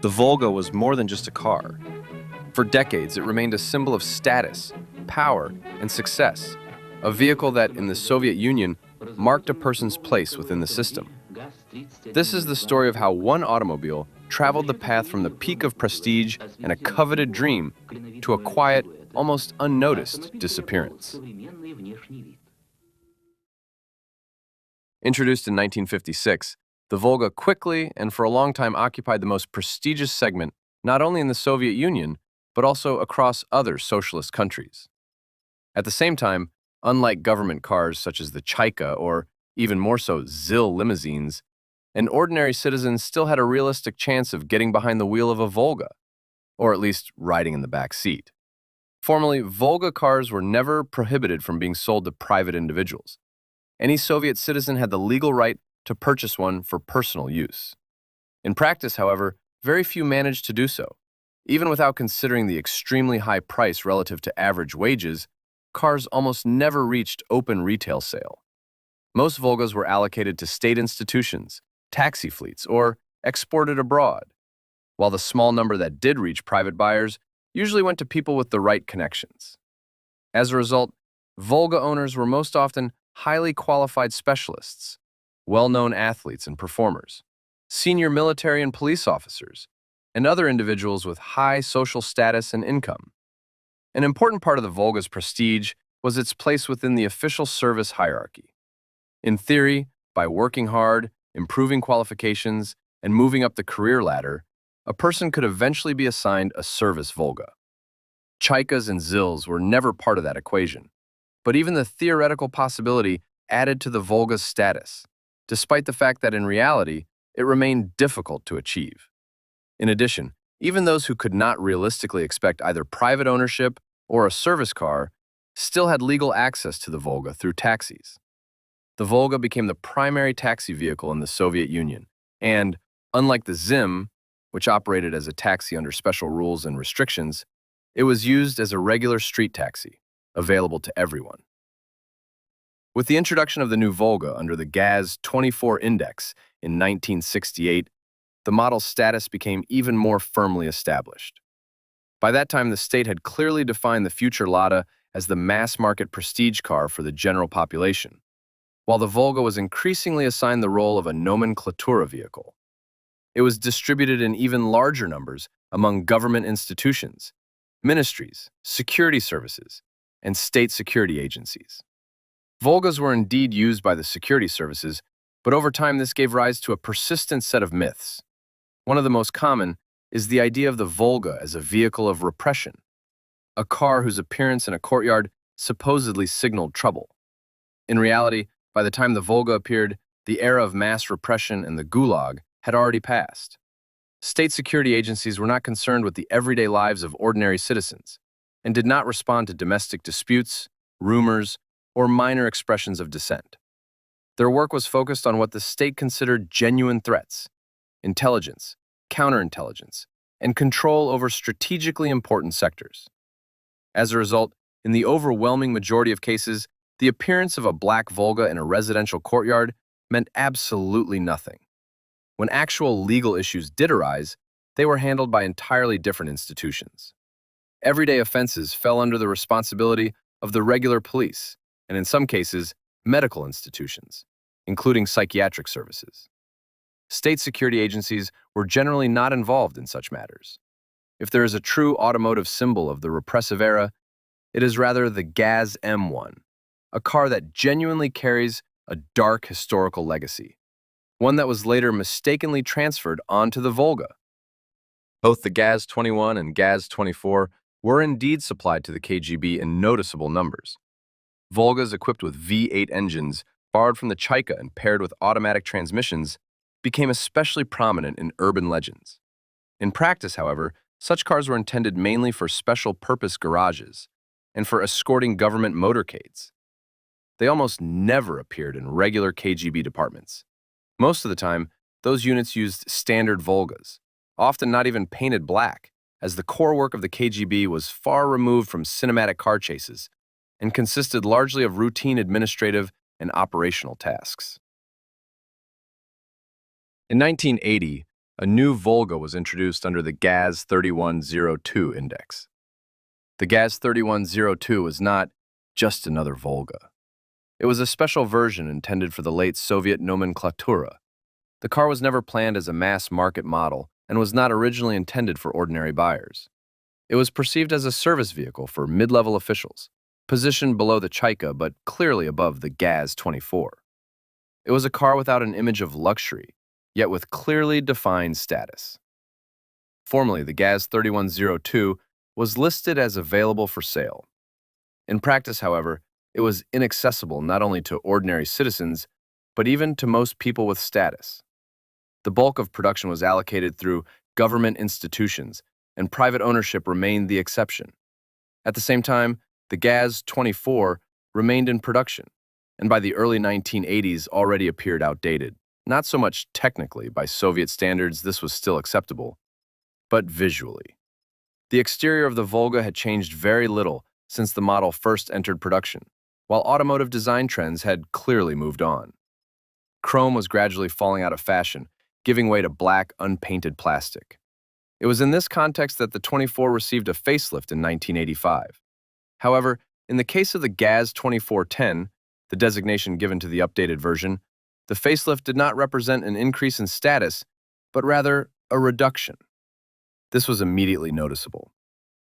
The Volga was more than just a car. For decades, it remained a symbol of status, power, and success, a vehicle that, in the Soviet Union, marked a person's place within the system. This is the story of how one automobile traveled the path from the peak of prestige and a coveted dream to a quiet, almost unnoticed disappearance. Introduced in 1956, the Volga quickly and for a long time occupied the most prestigious segment not only in the Soviet Union, but also across other socialist countries. At the same time, unlike government cars such as the Chaika or, even more so, ZIL limousines, an ordinary citizen still had a realistic chance of getting behind the wheel of a Volga, or at least riding in the back seat. Formerly, Volga cars were never prohibited from being sold to private individuals. Any Soviet citizen had the legal right to purchase one for personal use. In practice, however, very few managed to do so. Even without considering the extremely high price relative to average wages, cars almost never reached open retail sale. Most Volgas were allocated to state institutions, taxi fleets, or exported abroad, while the small number that did reach private buyers usually went to people with the right connections. As a result, Volga owners were most often highly qualified specialists, well-known athletes and performers, senior military and police officers, and other individuals with high social status and income. An important part of the Volga's prestige was its place within the official service hierarchy. In theory, by working hard, improving qualifications, and moving up the career ladder, a person could eventually be assigned a service Volga. Chaikas and ZILs were never part of that equation, but even the theoretical possibility added to the Volga's status, despite the fact that in reality, it remained difficult to achieve. In addition, even those who could not realistically expect either private ownership or a service car still had legal access to the Volga through taxis. The Volga became the primary taxi vehicle in the Soviet Union, and, unlike the ZIM, which operated as a taxi under special rules and restrictions, it was used as a regular street taxi, available to everyone. With the introduction of the new Volga under the GAZ-24 index in 1968, the model's status became even more firmly established. By that time, the state had clearly defined the future Lada as the mass-market prestige car for the general population, while the Volga was increasingly assigned the role of a nomenclatura vehicle. It was distributed in even larger numbers among government institutions, ministries, security services, and state security agencies. Volgas were indeed used by the security services, but over time this gave rise to a persistent set of myths. One of the most common is the idea of the Volga as a vehicle of repression, a car whose appearance in a courtyard supposedly signaled trouble. In reality, by the time the Volga appeared, the era of mass repression and the Gulag had already passed. State security agencies were not concerned with the everyday lives of ordinary citizens and did not respond to domestic disputes, rumors, or minor expressions of dissent. Their work was focused on what the state considered genuine threats: intelligence, counterintelligence, and control over strategically important sectors. As a result, in the overwhelming majority of cases, the appearance of a black Volga in a residential courtyard meant absolutely nothing. When actual legal issues did arise, they were handled by entirely different institutions. Everyday offenses fell under the responsibility of the regular police, and in some cases, medical institutions, including psychiatric services. State security agencies were generally not involved in such matters. If there is a true automotive symbol of the repressive era, it is rather the GAZ M1, a car that genuinely carries a dark historical legacy, one that was later mistakenly transferred onto the Volga. Both the GAZ-21 and GAZ-24 were indeed supplied to the KGB in noticeable numbers. Volgas equipped with V8 engines, borrowed from the Chaika and paired with automatic transmissions, became especially prominent in urban legends. In practice, however, such cars were intended mainly for special-purpose garages and for escorting government motorcades. They almost never appeared in regular KGB departments. Most of the time, those units used standard Volgas, often not even painted black, as the core work of the KGB was far removed from cinematic car chases and consisted largely of routine administrative and operational tasks. In 1980, A new Volga was introduced under the GAZ-3102 index. The GAZ-3102 was not just another Volga. It was a special version intended for the late Soviet nomenclatura. The car was never planned as a mass-market model and was not originally intended for ordinary buyers. It was perceived as a service vehicle for mid-level officials, positioned below the Chaika but clearly above the GAZ-24. It was a car without an image of luxury, yet with clearly defined status. Formerly, the GAZ-3102 was listed as available for sale. In practice, however, it was inaccessible not only to ordinary citizens, but even to most people with status. The bulk of production was allocated through government institutions, and private ownership remained the exception. At the same time, the GAZ-24 remained in production, and by the early 1980s already appeared outdated. Not so much technically, by Soviet standards this was still acceptable, but visually. The exterior of the Volga had changed very little since the model first entered production, while automotive design trends had clearly moved on. Chrome was gradually falling out of fashion, giving way to black, unpainted plastic. It was in this context that the 24 received a facelift in 1985. However, in the case of the GAZ-2410, the designation given to the updated version, the facelift did not represent an increase in status, but rather a reduction. This was immediately noticeable.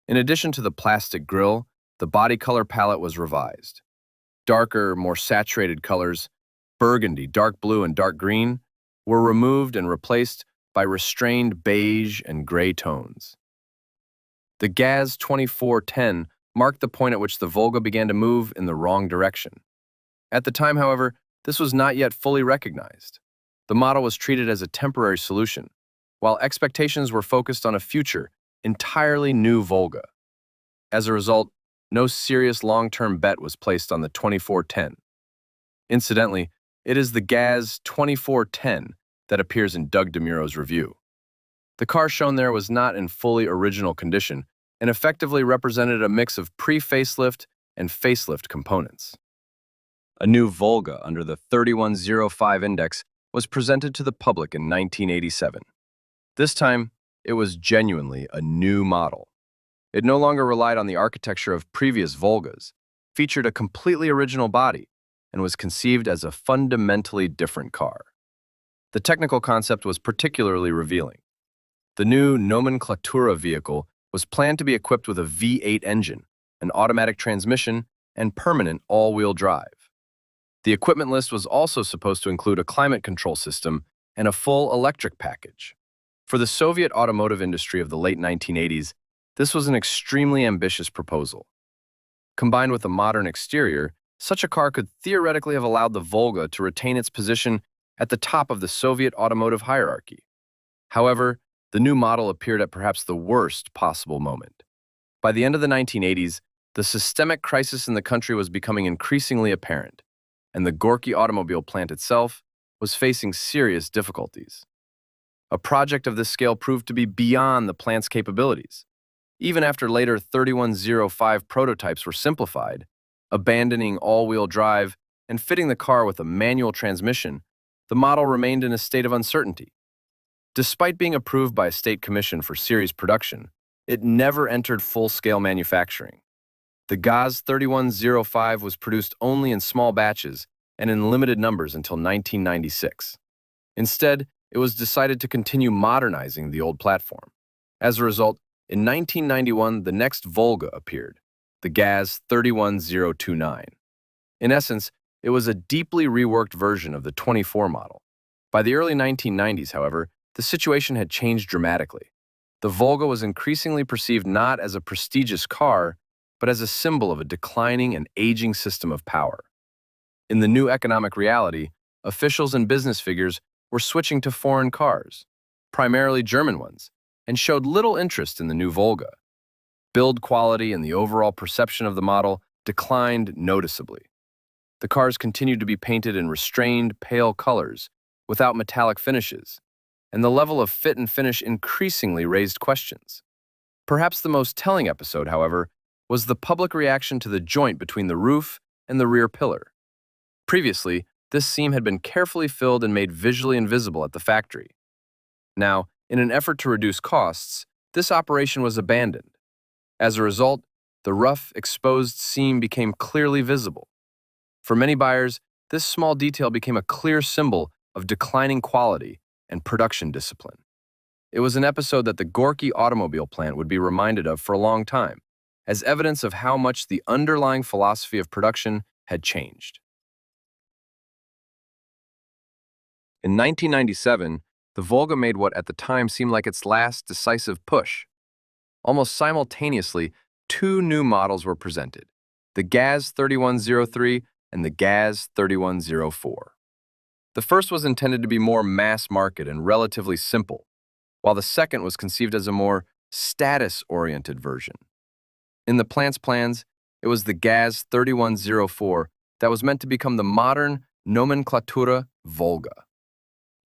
In addition to the plastic grille, the body color palette was revised. Darker, more saturated colors, burgundy, dark blue, and dark green, were removed and replaced by restrained beige and gray tones. The GAZ-2410 marked the point at which the Volga began to move in the wrong direction. At the time, however, this was not yet fully recognized. The model was treated as a temporary solution, while expectations were focused on a future, entirely new Volga. As a result, no serious long-term bet was placed on the 2410. Incidentally, it is the GAZ-2410 that appears in Doug DeMuro's review. The car shown there was not in fully original condition and effectively represented a mix of pre-facelift and facelift components. A new Volga under the 3105 index was presented to the public in 1987. This time, it was genuinely a new model. It no longer relied on the architecture of previous Volgas, featured a completely original body, and was conceived as a fundamentally different car. The technical concept was particularly revealing. The new nomenclatura vehicle was planned to be equipped with a V8 engine, an automatic transmission, and permanent all-wheel drive. The equipment list was also supposed to include a climate control system and a full electric package. For the Soviet automotive industry of the late 1980s, this was an extremely ambitious proposal. Combined with a modern exterior, such a car could theoretically have allowed the Volga to retain its position at the top of the Soviet automotive hierarchy. However, the new model appeared at perhaps the worst possible moment. By the end of the 1980s, the systemic crisis in the country was becoming increasingly apparent, and the Gorky automobile plant itself was facing serious difficulties. A project of this scale proved to be beyond the plant's capabilities. Even after later 3105 prototypes were simplified, abandoning all-wheel drive and fitting the car with a manual transmission, the model remained in a state of uncertainty. Despite being approved by a state commission for series production, it never entered full-scale manufacturing. The GAZ-3105 was produced only in small batches and in limited numbers until 1996. Instead, it was decided to continue modernizing the old platform. As a result, in 1991, the next Volga appeared, the GAZ-31029. In essence, it was a deeply reworked version of the 24 model. By the early 1990s, however, the situation had changed dramatically. The Volga was increasingly perceived not as a prestigious car, but as a symbol of a declining and aging system of power. In the new economic reality, officials and business figures were switching to foreign cars, primarily German ones, and showed little interest in the new Volga. Build quality and the overall perception of the model declined noticeably. The cars continued to be painted in restrained, pale colors, without metallic finishes, and the level of fit and finish increasingly raised questions. Perhaps the most telling episode, however, was the public reaction to the joint between the roof and the rear pillar. Previously, this seam had been carefully filled and made visually invisible at the factory. Now, In an effort to reduce costs, this operation was abandoned. As a result, the rough, exposed seam became clearly visible. For many buyers, this small detail became a clear symbol of declining quality and production discipline. It was an episode that the Gorky automobile plant would be reminded of for a long time, as evidence of how much the underlying philosophy of production had changed. In 1997, the Volga made what at the time seemed like its last decisive push. Almost simultaneously, two new models were presented, the GAZ-3103 and the GAZ-3104. The first was intended to be more mass market and relatively simple, while the second was conceived as a more status-oriented version. In the plant's plans, it was the GAZ-3104 that was meant to become the modern nomenclatura Volga.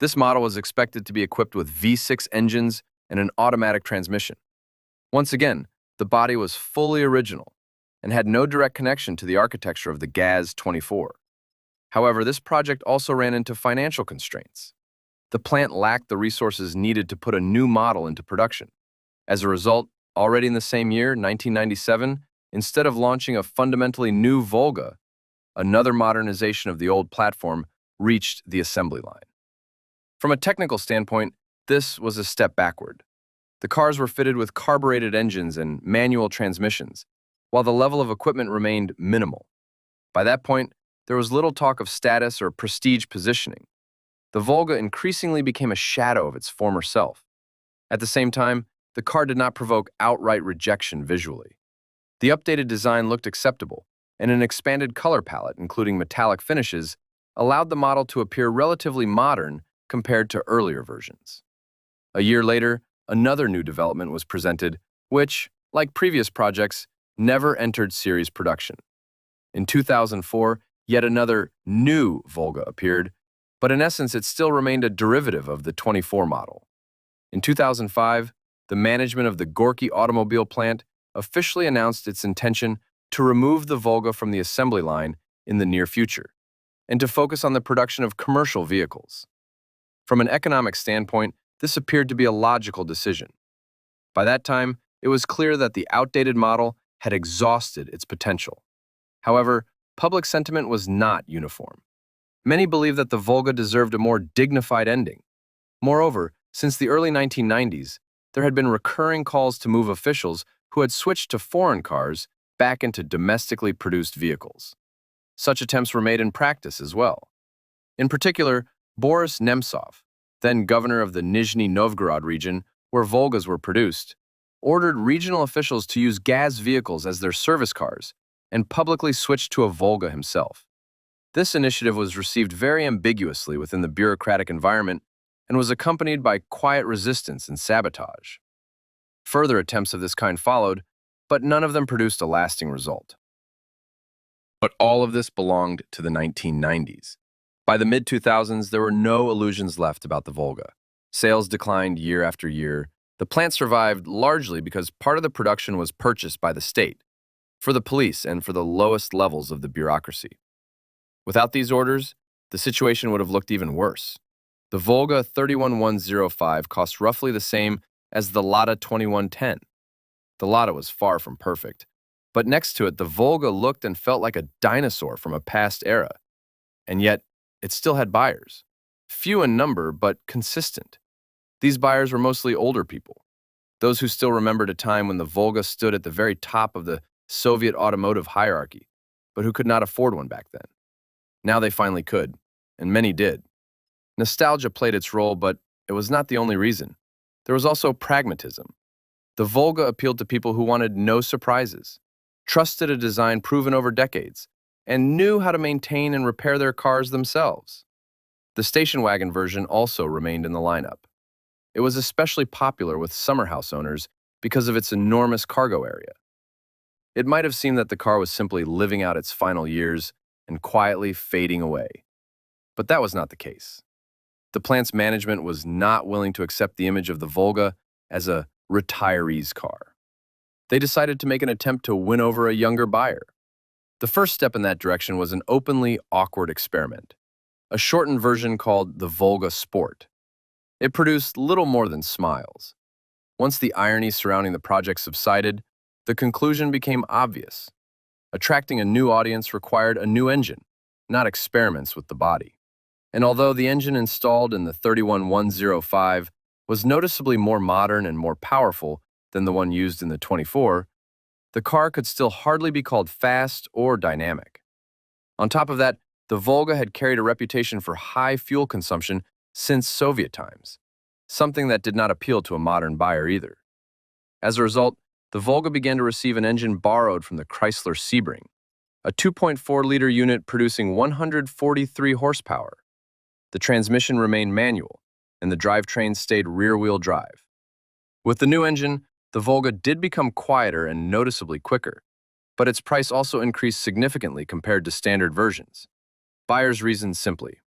This model was expected to be equipped with V6 engines and an automatic transmission. Once again, the body was fully original and had no direct connection to the architecture of the GAZ-24. However, this project also ran into financial constraints. The plant lacked the resources needed to put a new model into production. As a result, already in the same year, 1997, instead of launching a fundamentally new Volga, another modernization of the old platform reached the assembly line. From a technical standpoint, this was a step backward. The cars were fitted with carbureted engines and manual transmissions, while the level of equipment remained minimal. By that point, there was little talk of status or prestige positioning. The Volga increasingly became a shadow of its former self. At the same time, the car did not provoke outright rejection visually. The updated design looked acceptable, and an expanded color palette, including metallic finishes, allowed the model to appear relatively modern compared to earlier versions. A year later, another new development was presented, which, like previous projects, never entered series production. In 2004, yet another new Volga appeared, but in essence it still remained a derivative of the 24 model. In 2005, the management of the Gorky automobile plant officially announced its intention to remove the Volga from the assembly line in the near future, and to focus on the production of commercial vehicles. From an economic standpoint, this appeared to be a logical decision. By that time, it was clear that the outdated model had exhausted its potential. However, public sentiment was not uniform. Many believed that the Volga deserved a more dignified ending. Moreover, since the early 1990s, there had been recurring calls to move officials who had switched to foreign cars back into domestically produced vehicles. Such attempts were made in practice as well. In particular, Boris Nemtsov, then governor of the Nizhny Novgorod region where Volgas were produced, ordered regional officials to use GAZ vehicles as their service cars and publicly switched to a Volga himself. This initiative was received very ambiguously within the bureaucratic environment and was accompanied by quiet resistance and sabotage. Further attempts of this kind followed, but none of them produced a lasting result. But all of this belonged to the 1990s. By the mid-2000s, there were no illusions left about the Volga. Sales declined year after year. The plant survived largely because part of the production was purchased by the state, for the police and for the lowest levels of the bureaucracy. Without these orders, the situation would have looked even worse. The Volga 31105 cost roughly the same as the Lada 2110. The Lada was far from perfect, but next to it, the Volga looked and felt like a dinosaur from a past era. And yet, it still had buyers. Few in number, but consistent. These buyers were mostly older people, those who still remembered a time when the Volga stood at the very top of the Soviet automotive hierarchy, but who could not afford one back then. Now they finally could, and many did. Nostalgia played its role, but it was not the only reason. There was also pragmatism. The Volga appealed to people who wanted no surprises, trusted a design proven over decades, and knew how to maintain and repair their cars themselves. The station wagon version also remained in the lineup. It was especially popular with summer house owners because of its enormous cargo area. It might have seemed that the car was simply living out its final years and quietly fading away. But that was not the case. The plant's management was not willing to accept the image of the Volga as a retiree's car. They decided to make an attempt to win over a younger buyer. The first step in that direction was an openly awkward experiment, a shortened version called the Volga Sport. It produced little more than smiles. Once the irony surrounding the project subsided, the conclusion became obvious. Attracting a new audience required a new engine, not experiments with the body. And although the engine installed in the 31105 was noticeably more modern and more powerful than the one used in the 24, the car could still hardly be called fast or dynamic. On top of that, the Volga had carried a reputation for high fuel consumption since Soviet times, something that did not appeal to a modern buyer either. As a result, the Volga began to receive an engine borrowed from the Chrysler Sebring, a 2.4-liter unit producing 143 horsepower. The transmission remained manual, and the drivetrain stayed rear-wheel drive. With the new engine, the Volga did become quieter and noticeably quicker, but its price also increased significantly compared to standard versions. Buyers reasoned simply,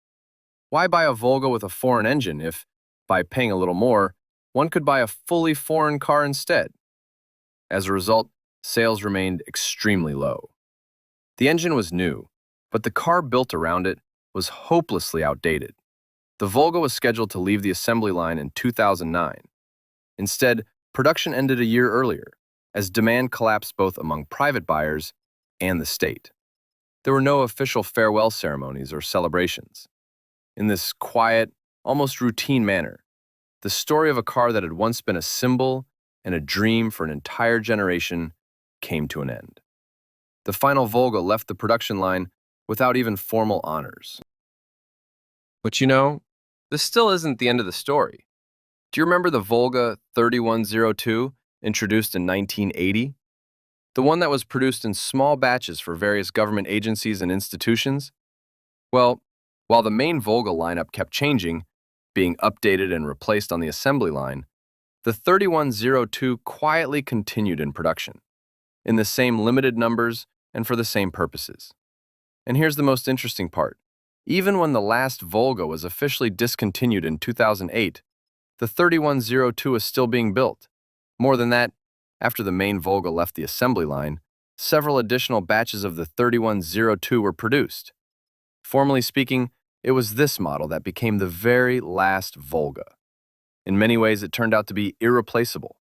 why buy a Volga with a foreign engine if, by paying a little more, one could buy a fully foreign car instead? As a result, sales remained extremely low. The engine was new, but the car built around it was hopelessly outdated. The Volga was scheduled to leave the assembly line in 2009. Instead, production ended a year earlier, as demand collapsed both among private buyers and the state. There were no official farewell ceremonies or celebrations. In this quiet, almost routine manner, the story of a car that had once been a symbol and a dream for an entire generation came to an end. The final Volga left the production line without even formal honors. But this still isn't the end of the story. Do you remember the Volga 3102 introduced in 1980? The one that was produced in small batches for various government agencies and institutions? Well, while the main Volga lineup kept changing, being updated and replaced on the assembly line, the 3102 quietly continued in production, in the same limited numbers and for the same purposes. And here's the most interesting part. Even when the last Volga was officially discontinued in 2008, the 3102 is still being built. More than that, after the main Volga left the assembly line, several additional batches of the 3102 were produced. Formally speaking, it was this model that became the very last Volga. In many ways, it turned out to be irreplaceable.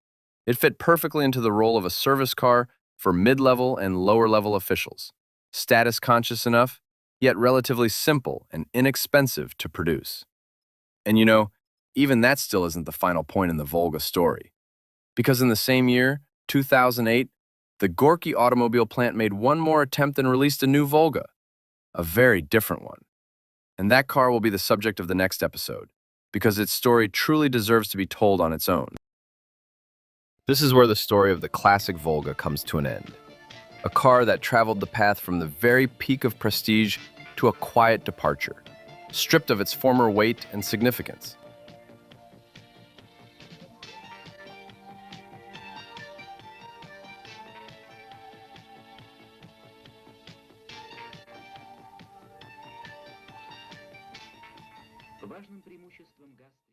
It fit perfectly into the role of a service car for mid-level and lower-level officials, status-conscious enough, yet relatively simple and inexpensive to produce. And even that still isn't the final point in the Volga story. Because in the same year, 2008, the Gorky automobile plant made one more attempt and released a new Volga, a very different one. And that car will be the subject of the next episode, because its story truly deserves to be told on its own. This is where the story of the classic Volga comes to an end. A car that traveled the path from the very peak of prestige to a quiet departure, stripped of its former weight and significance. Важным преимуществом GAZ